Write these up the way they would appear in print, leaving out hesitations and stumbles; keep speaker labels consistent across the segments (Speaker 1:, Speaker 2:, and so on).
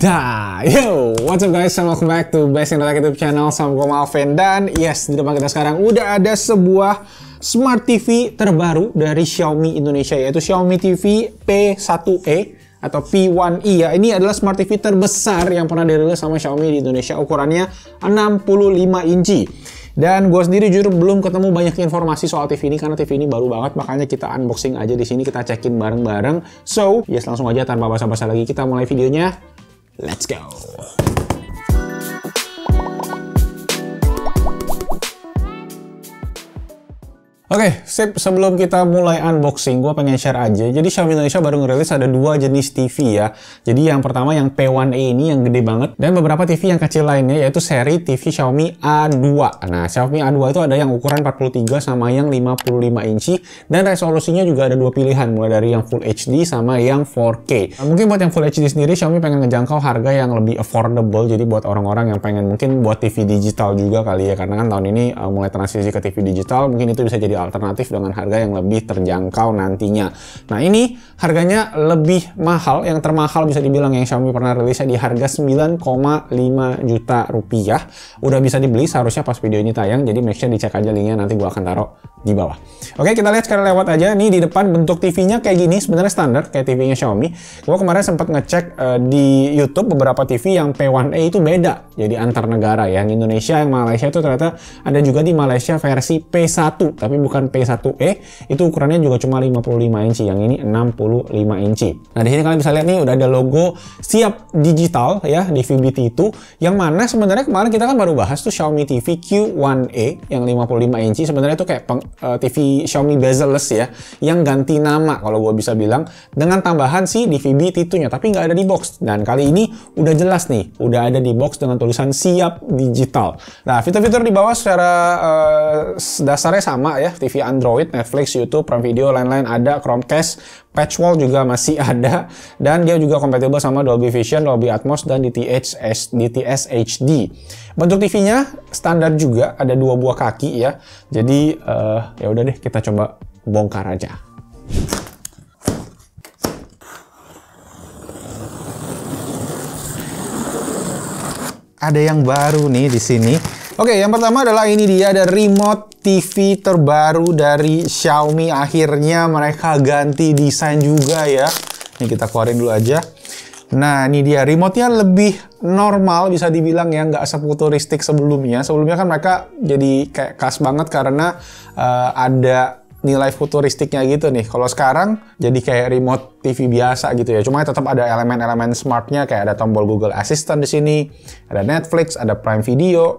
Speaker 1: Yo, what's up guys, and welcome back to Best in Tech YouTube channel sama gue Malvin. Dan yes, di depan kita sekarang udah ada sebuah Smart TV terbaru dari Xiaomi Indonesia, yaitu Xiaomi TV P1e atau P1e ya. Ini adalah Smart TV terbesar yang pernah dirilis sama Xiaomi di Indonesia, ukurannya 65 inci. Dan gue sendiri jujur belum ketemu banyak informasi soal TV ini karena TV ini baru banget, makanya kita unboxing aja di sini, kita cekin bareng-bareng. So, yes, langsung aja tanpa basa-basi lagi kita mulai videonya. Let's go. Oke, sip. Sebelum kita mulai unboxing, gue pengen share aja. Jadi Xiaomi Indonesia baru ngerilis ada dua jenis TV ya. Jadi yang pertama yang P1e ini yang gede banget. Dan beberapa TV yang kecil lainnya yaitu seri TV Xiaomi A2. Nah, Xiaomi A2 itu ada yang ukuran 43 sama yang 55 inci. Dan resolusinya juga ada dua pilihan. Mulai dari yang Full HD sama yang 4K. Nah, mungkin buat yang Full HD sendiri, Xiaomi pengen ngejangkau harga yang lebih affordable. Jadi buat orang-orang yang pengen mungkin buat TV digital juga kali ya. Karena kan tahun ini mulai transisi ke TV digital. Mungkin itu bisa jadi alternatif dengan harga yang lebih terjangkau nantinya. Nah, ini harganya lebih mahal, yang termahal bisa dibilang yang Xiaomi pernah rilisnya di harga 9,5 juta rupiah. Udah bisa dibeli seharusnya pas video ini tayang, jadi make sure dicek aja linknya, nanti gua akan taruh di bawah. Oke, kita lihat sekarang lewat aja. Nih di depan bentuk TV-nya kayak gini, sebenarnya standar kayak TV-nya Xiaomi. Gua kemarin sempat ngecek di YouTube beberapa TV yang P1e itu beda, jadi antar negara ya. Yang Indonesia, yang Malaysia itu ternyata ada juga di Malaysia versi P1, tapi bukan P1e, itu ukurannya juga cuma 55 inci, yang ini 65 inci. Nah, di sini kalian bisa lihat nih udah ada logo siap digital ya di VBT itu, yang mana sebenarnya kemarin kita kan baru bahas tuh Xiaomi TV Q1e yang 55 inci, sebenarnya itu kayak TV Xiaomi bezel-less ya, yang ganti nama kalau gue bisa bilang, dengan tambahan si DVB T2-nya, tapi nggak ada di box. Dan kali ini udah jelas nih, udah ada di box dengan tulisan siap digital. Nah, fitur-fitur di bawah secara dasarnya sama ya, TV Android, Netflix, YouTube, Prime Video, lain-lain ada, Chromecast, patch wall juga masih ada, dan dia juga kompatibel sama Dolby Vision, Dolby Atmos, dan DTS HD. Bentuk TV-nya standar juga, ada dua buah kaki ya. Jadi ya udah deh, kita coba bongkar aja. Ada yang baru nih di sini. Oke, yang pertama adalah ini dia, ada remote TV terbaru dari Xiaomi. Akhirnya mereka ganti desain juga ya. Ini kita keluarin dulu aja. Nah, ini dia, remote-nya lebih normal bisa dibilang ya, nggak sefuturistik sebelumnya. Sebelumnya kan mereka jadi kayak khas banget karena ada nilai futuristiknya gitu nih. Kalau sekarang jadi kayak remote TV biasa gitu ya. Cuma tetap ada elemen-elemen smartnya, kayak ada tombol Google Assistant di sini, ada Netflix, ada Prime Video.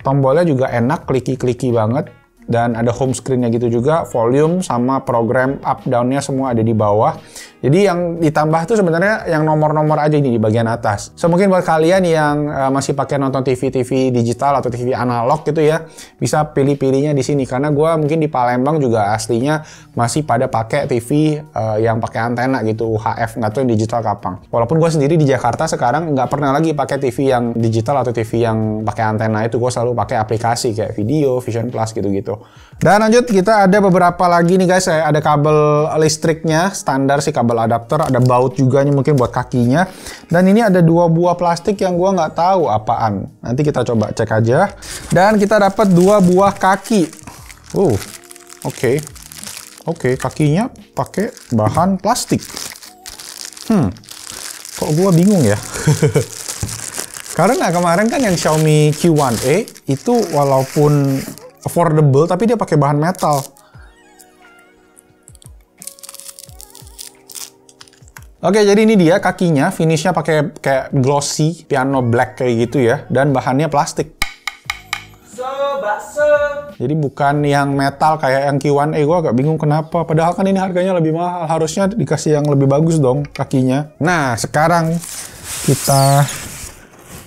Speaker 1: Tombolnya juga enak, kliki-kliki banget. Dan ada home screen-nya gitu juga, volume sama program up down-nya semua ada di bawah. Jadi yang ditambah tuh sebenarnya yang nomor-nomor aja ini di bagian atas. So mungkin buat kalian yang masih pakai nonton TV digital atau TV analog gitu ya, bisa pilih-pilihnya di sini. Karena gue mungkin di Palembang juga aslinya masih pada pakai TV yang pakai antena gitu, UHF, nggak tahu yang digital kapan. Walaupun gue sendiri di Jakarta sekarang nggak pernah lagi pakai TV yang digital atau TV yang pakai antena itu, gue selalu pakai aplikasi kayak Video, Vision Plus gitu-gitu. Dan lanjut, kita ada beberapa lagi nih guys, ada kabel listriknya, standar sih kabel adapter, ada baut juga nih mungkin buat kakinya. Dan ini ada dua buah plastik yang gua nggak tahu apaan. Nanti kita coba cek aja. Dan kita dapat dua buah kaki. Oke, kakinya pakai bahan plastik. Kok gua bingung ya? Karena kemarin kan yang Xiaomi Q1e itu walaupun affordable, tapi dia pakai bahan metal. Oke, jadi ini dia kakinya, finishnya pakai kayak glossy, piano black kayak gitu ya, dan bahannya plastik. Jadi bukan yang metal kayak yang Q1e, gue agak bingung kenapa. Padahal kan ini harganya lebih mahal, harusnya dikasih yang lebih bagus dong kakinya. Nah, sekarang kita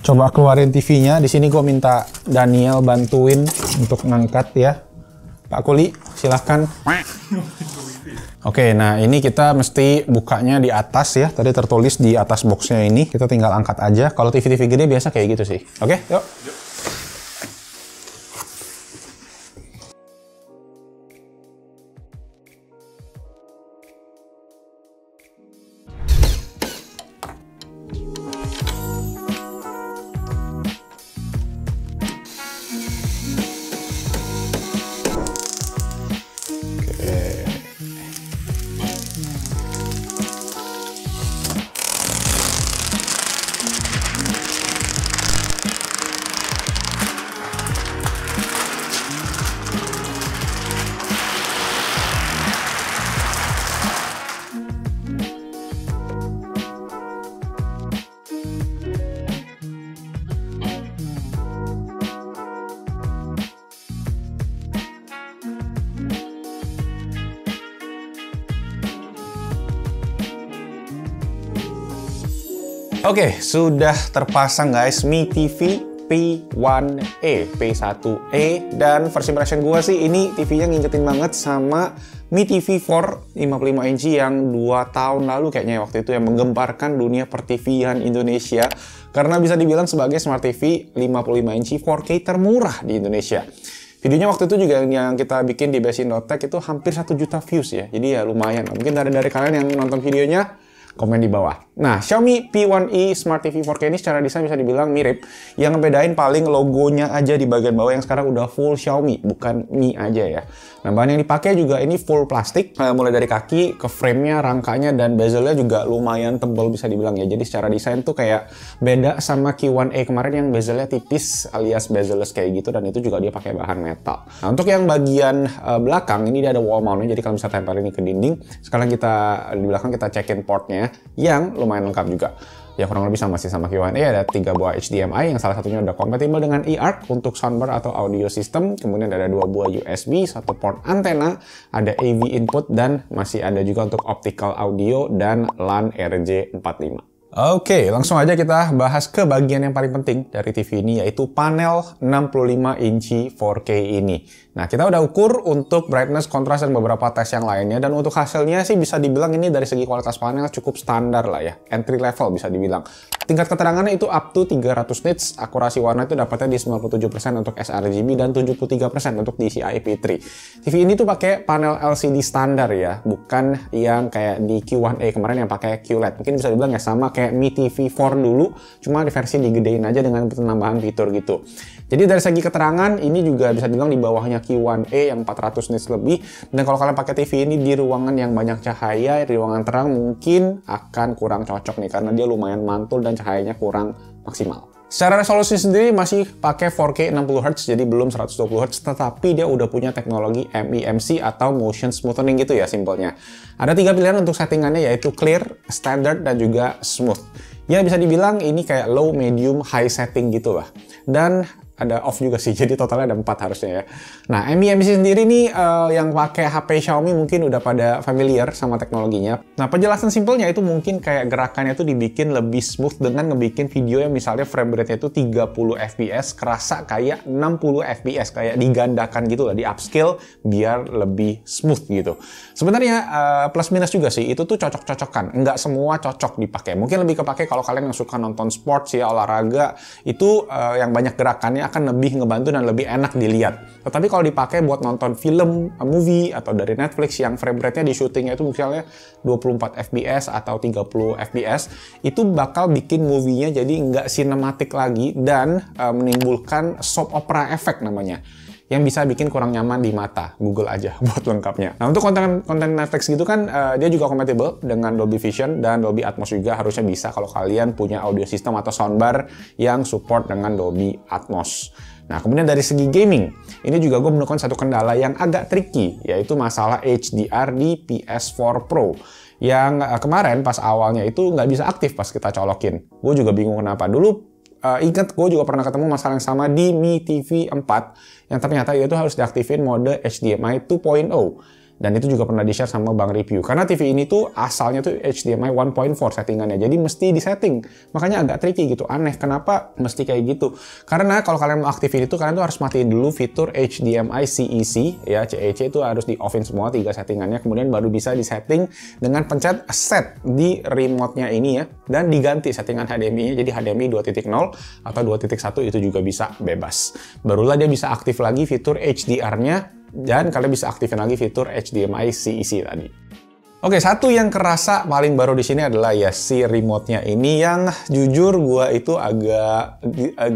Speaker 1: coba keluarin TV-nya. Di sini gue minta Daniel bantuin untuk ngangkat ya. Pak Kuli, silahkan. Oke, nah ini kita mesti bukanya di atas ya. Tadi tertulis di atas boxnya ini. Kita tinggal angkat aja. Kalau TV-TV gede biasa kayak gitu sih. Oke, yuk. Oke, sudah terpasang guys Mi TV P1e, P1e, dan versi impression gue sih ini TV-nya ngingetin banget sama Mi TV 4 55 inci yang 2 tahun lalu kayaknya waktu itu yang menggemparkan dunia pertivian Indonesia karena bisa dibilang sebagai Smart TV 55 inci 4K termurah di Indonesia. Videonya waktu itu juga yang kita bikin di Besin.tech itu hampir 1 juta views ya, jadi ya lumayan. Mungkin dari kalian yang nonton videonya, komen di bawah. Nah, Xiaomi P1e Smart TV 4K ini secara desain bisa dibilang mirip. Yang ngebedain paling logonya aja di bagian bawah yang sekarang udah full Xiaomi, bukan Mi aja ya. Nah, bahan yang dipakai juga ini full plastik, mulai dari kaki ke frame-nya, rangkanya, dan bezelnya juga lumayan tebal bisa dibilang ya. Jadi secara desain tuh kayak beda sama Q1e kemarin yang bezelnya tipis alias bezel-less kayak gitu, dan itu juga dia pakai bahan metal. Nah, untuk yang bagian belakang ini dia ada wall mount-nya, jadi kalau misalnya tempel ini ke dinding, sekarang kita di belakang kita cekin portnya yang lumayan lengkap juga. Ya kurang lebih sama sih sama Q1e, ada 3 buah HDMI yang salah satunya udah kompatibel dengan eARC untuk soundbar atau audio system, kemudian ada 2 buah USB, 1 port antena, ada AV input, dan masih ada juga untuk optical audio dan LAN RJ45. Oke, langsung aja kita bahas ke bagian yang paling penting dari TV ini, yaitu panel 65 inci 4K ini. Nah, kita udah ukur untuk brightness, kontras, dan beberapa tes yang lainnya, dan untuk hasilnya sih bisa dibilang ini dari segi kualitas panel cukup standar lah ya, entry level bisa dibilang. Tingkat keterangannya itu up to 300 nits, akurasi warna itu dapatnya di 97% untuk sRGB dan 73% untuk DCI P3. TV ini tuh pakai panel LCD standar ya, bukan yang kayak di Q1e kemarin yang pakai QLED. Mungkin bisa dibilang ya sama kayak Mi TV 4 dulu, cuma di versi digedein aja dengan penambahan fitur gitu. Jadi dari segi keterangan ini juga bisa dibilang di bawahnya Q1e yang 400 nits lebih. Dan kalau kalian pakai TV ini di ruangan yang banyak cahaya, di ruangan terang mungkin akan kurang cocok nih karena dia lumayan mantul dan cahayanya kurang maksimal. Secara resolusi sendiri masih pakai 4K 60Hz, jadi belum 120Hz, tetapi dia udah punya teknologi MEMC atau Motion Smoothing gitu ya simpelnya. Ada 3 pilihan untuk settingannya, yaitu Clear, Standard, dan juga Smooth. Ya bisa dibilang ini kayak low, medium, high setting gitu lah. Dan ada off juga sih, jadi totalnya ada 4 harusnya ya. Nah, MEMC sendiri nih yang pakai HP Xiaomi mungkin udah pada familiar sama teknologinya. Nah, penjelasan simpelnya itu mungkin kayak gerakannya tuh dibikin lebih smooth dengan ngebikin video yang misalnya frame rate-nya itu 30 fps, kerasa kayak 60 fps, kayak digandakan gitu lah, di upscale biar lebih smooth gitu. Sebenarnya plus minus juga sih, itu tuh cocok-cocokan, nggak semua cocok dipakai. Mungkin lebih kepake kalau kalian yang suka nonton sports ya, olahraga, itu yang banyak gerakannya akan lebih ngebantu dan lebih enak dilihat. Tetapi kalau dipakai buat nonton film, movie, atau dari Netflix yang frame rate-nya di syutingnya itu misalnya 24 fps atau 30 fps, itu bakal bikin movie-nya jadi nggak sinematik lagi dan menimbulkan soap opera effect namanya, yang bisa bikin kurang nyaman di mata. Google aja buat lengkapnya. Nah, untuk konten Netflix gitu kan, dia juga compatible dengan Dolby Vision dan Dolby Atmos juga harusnya bisa kalau kalian punya audio system atau soundbar yang support dengan Dolby Atmos. Nah, kemudian dari segi gaming, ini juga gue menemukan satu kendala yang agak tricky, yaitu masalah HDR di PS4 Pro. Yang kemarin pas awalnya itu nggak bisa aktif pas kita colokin. Gue juga bingung kenapa. Dulu ingat gue juga pernah ketemu masalah yang sama di Mi TV 4 yang ternyata itu harus diaktifin mode HDMI 2.0. Dan itu juga pernah di-share sama Bang Review. Karena TV ini tuh asalnya tuh HDMI 1.4 settingannya. Jadi mesti disetting. Makanya agak tricky gitu. Aneh, kenapa mesti kayak gitu? Karena kalau kalian mau aktifin itu, kalian tuh harus matiin dulu fitur HDMI CEC. Ya, CEC itu harus di-offin semua 3 settingannya. Kemudian baru bisa disetting dengan pencet set di remote-nya ini ya. Dan diganti settingan HDMI-nya. Jadi HDMI 2.0 atau 2.1 itu juga bisa bebas. Barulah dia bisa aktif lagi fitur HDR-nya. Dan kalian bisa aktifin lagi fitur HDMI CEC tadi. Oke, satu yang kerasa paling baru di sini adalah ya si remote-nya ini yang jujur gua itu agak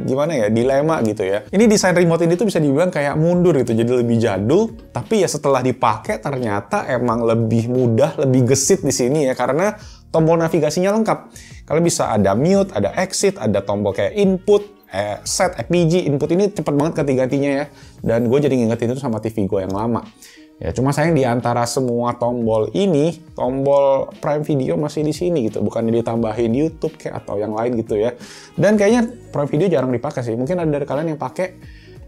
Speaker 1: gimana ya, dilema gitu ya. Ini desain remote ini tuh bisa dibilang kayak mundur gitu, jadi lebih jadul, tapi ya setelah dipakai ternyata emang lebih mudah, lebih gesit di sini ya karena tombol navigasinya lengkap. Kalian bisa ada mute, ada exit, ada tombol kayak input, set, FPG, input ini cepet banget ganti-gantinya ya. Dan gue jadi ngingetin itu sama TV gue yang lama. Ya cuma sayang di antara semua tombol ini, tombol Prime Video masih di sini gitu. Bukannya ditambahin YouTube kayak atau yang lain gitu ya. Dan kayaknya Prime Video jarang dipakai sih. Mungkin ada dari kalian yang pakai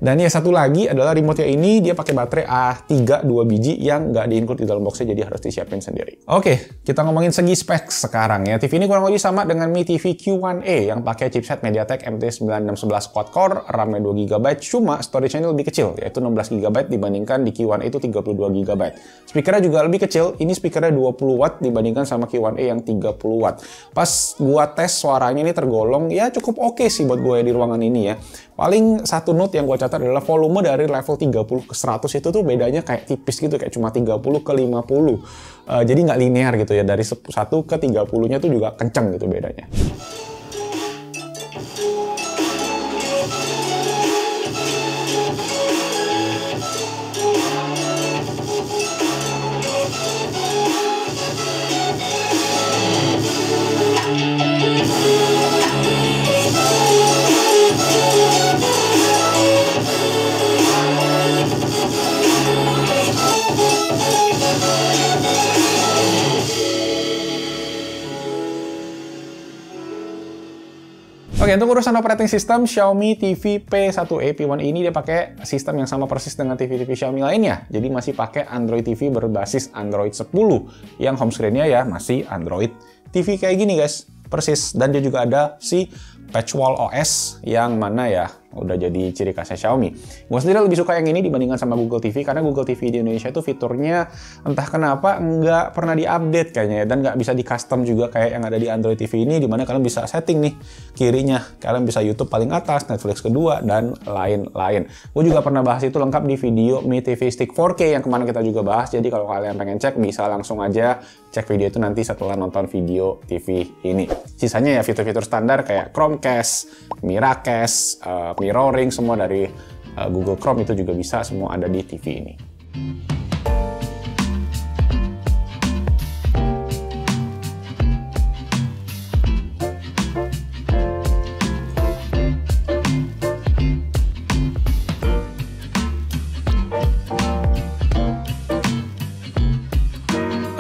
Speaker 1: Dan ya satu lagi adalah remote-nya ini dia pakai baterai A3 2 biji yang nggak di-include di dalam boxnya, jadi harus disiapin sendiri. Oke, kita ngomongin segi specs sekarang ya. TV ini kurang lebih sama dengan Mi TV Q1A yang pakai chipset MediaTek MT9611 quad-core, RAM-nya 2GB, cuma storage-nya lebih kecil, yaitu 16GB dibandingkan di Q1A itu 32GB. Speakernya juga lebih kecil, ini speakernya 20 watt dibandingkan sama Q1A yang 30 watt. Pas gua tes suaranya ini tergolong ya cukup oke sih buat gue di ruangan ini ya. Paling satu note yang gue catat adalah volume dari level 30 ke 100 itu tuh bedanya kayak tipis gitu, kayak cuma 30 ke 50. Jadi nggak linear gitu ya, dari 1 ke 30-nya tuh juga kenceng gitu bedanya. Oke, untuk urusan operating system, Xiaomi TV P1A P1 ini dia pakai sistem yang sama persis dengan TV-TV Xiaomi lainnya. Jadi masih pakai Android TV berbasis Android 10, yang home screen-nya ya masih Android TV kayak gini guys, persis. Dan dia juga ada si Patchwall OS yang mana ya udah jadi ciri khasnya Xiaomi. Gue sendiri lebih suka yang ini dibandingkan sama Google TV, karena Google TV di Indonesia itu fiturnya entah kenapa nggak pernah diupdate kayaknya ya, dan nggak bisa di custom juga kayak yang ada di Android TV ini, dimana kalian bisa setting nih kirinya, kalian bisa YouTube paling atas, Netflix kedua, dan lain-lain. Gue juga pernah bahas itu lengkap di video Mi TV Stick 4K yang kemarin kita juga bahas, jadi kalau kalian pengen cek bisa langsung aja cek video itu nanti setelah nonton video TV ini. Sisanya ya fitur-fitur standar kayak Chromecast, Miracast, mirroring, semua dari Google Chrome itu juga bisa semua ada di TV ini.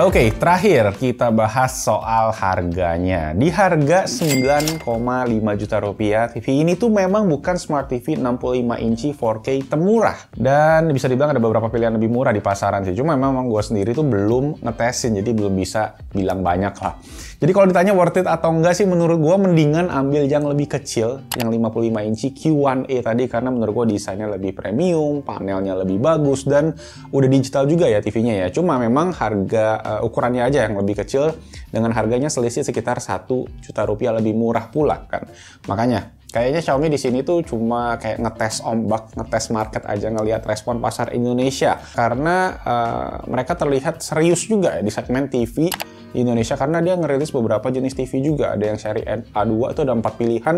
Speaker 1: Oke, terakhir kita bahas soal harganya. Di harga 9,5 juta rupiah, TV ini tuh memang bukan Smart TV 65 inci 4K termurah. Dan bisa dibilang ada beberapa pilihan lebih murah di pasaran sih. Cuma memang gue sendiri tuh belum ngetesin, jadi belum bisa bilang banyak lah. Jadi kalau ditanya worth it atau enggak sih, menurut gue mendingan ambil yang lebih kecil, yang 55 inci Q1A tadi, karena menurut gue desainnya lebih premium, panelnya lebih bagus, dan udah digital juga ya TV-nya ya. Cuma memang harga ukurannya aja yang lebih kecil, dengan harganya selisih sekitar 1 juta rupiah lebih murah pula kan. Makanya kayaknya Xiaomi di sini tuh cuma kayak ngetes ombak, ngetes market aja, ngelihat respon pasar Indonesia. Karena mereka terlihat serius juga ya di segmen TV di Indonesia, karena dia ngerilis beberapa jenis TV juga. Ada yang seri A2 itu ada 4 pilihan,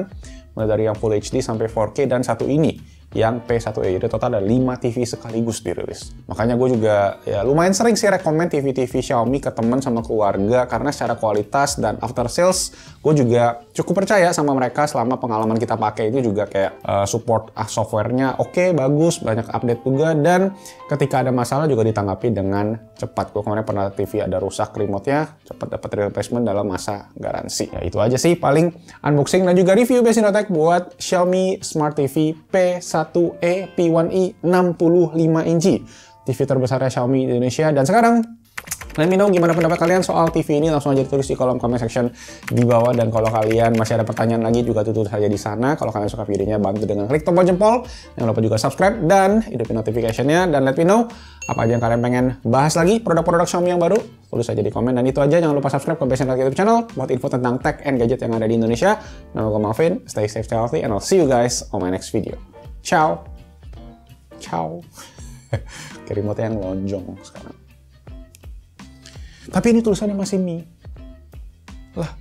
Speaker 1: mulai dari yang Full HD sampai 4K, dan satu ini yang P1A. Jadi total ada 5 TV sekaligus dirilis. Makanya gue juga ya lumayan sering sih rekomen TV-TV Xiaomi ke teman sama keluarga, karena secara kualitas dan after sales gue juga cukup percaya sama mereka. Selama pengalaman kita pakai itu juga kayak support softwarenya oke, bagus, banyak update juga, dan ketika ada masalah juga ditanggapi dengan cepat. Gue kemarin pernah TV ada rusak remote-nya, cepat dapat replacement dalam masa garansi. Ya itu aja sih paling unboxing dan juga review Besinotek buat Xiaomi Smart TV P1A P1i 65 inci, TV terbesarnya Xiaomi di Indonesia. Dan sekarang let me know gimana pendapat kalian soal TV ini, langsung aja tulis di kolom comment section di bawah. Dan kalau kalian masih ada pertanyaan lagi juga tulis saja di sana. Kalau kalian suka videonya, bantu dengan klik tombol jempol, jangan lupa juga subscribe dan hidupin notification-nya, dan let me know apa aja yang kalian pengen bahas lagi, produk-produk Xiaomi yang baru, tulis aja di komen. Dan itu aja, jangan lupa subscribe ke Besinotek YouTube channel buat info tentang tech and gadget yang ada di Indonesia. Nama gue Malvin, stay safe, stay healthy, and I'll see you guys on my next video. Ciao. Ciao. Kayak remote yang lonjong sekarang. Tapi ini tulisannya masih Mi. Lah,